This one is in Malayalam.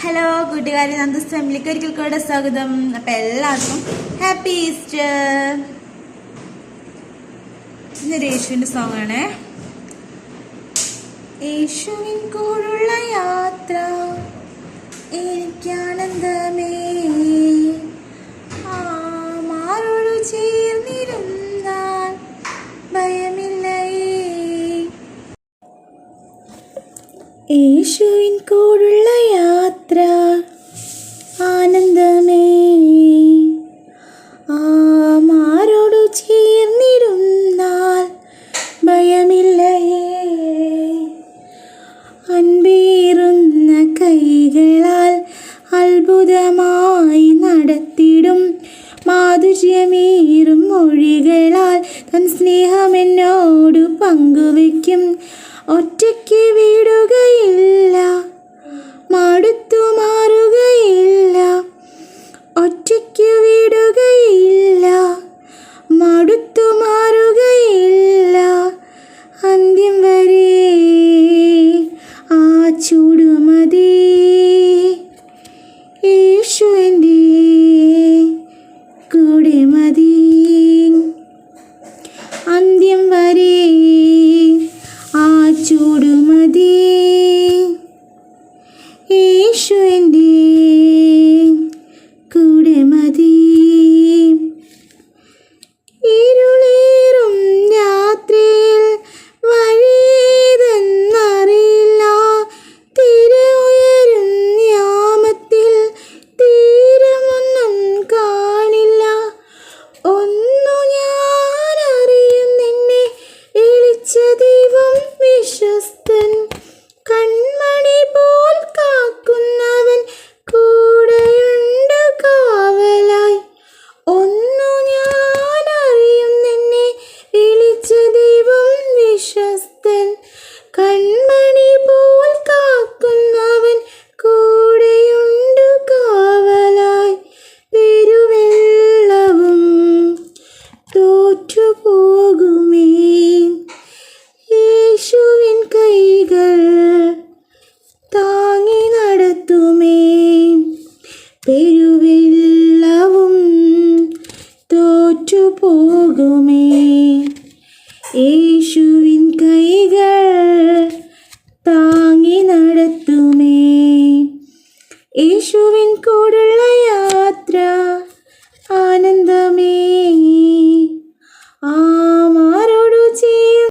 ഹലോ കൂട്ടുകാരെ, നന്ദസ് ഫാമിലിക്ക് ഒരിക്കൽ കൂടെ സ്വാഗതം. അപ്പം എല്ലാവർക്കും ഹാപ്പി ഈസ്റ്റർ. ഇന്നൊരു യേശുവിൻ്റെ സോങ് ആണ്. യേശുവിൻ കൂടെയുള്ള യാത്ര എനിക്കാനന്ദമേ, മാറോടു ചേർന്നിരുന്നാൽ ഭയമില്ലയേ. യേശുവിൻ കൂടെയുള്ള യാത്ര ആനന്ദമേ, മാറോടു ചേർന്നിരുന്നാൽ ഭയമില്ലയേ. അൻപേറുന്ന കൈകളാൽ അത്ഭുതമായി നടത്തിടും, മാധുര്യമേറും മൊഴികളാൽ തൻ സ്നേഹമെന്നോടു പങ്കുവയ്ക്കും. ഒറ്റയ്ക്ക് വിടുകയില്ല, മടുത്തു മാറുകയില്ല. ഒറ്റയ്ക്ക് വിടുകയില്ല, മടുത്തു മാറുകയില്ല. അന്ത്യം വരെ ആ ചൂടുമതി.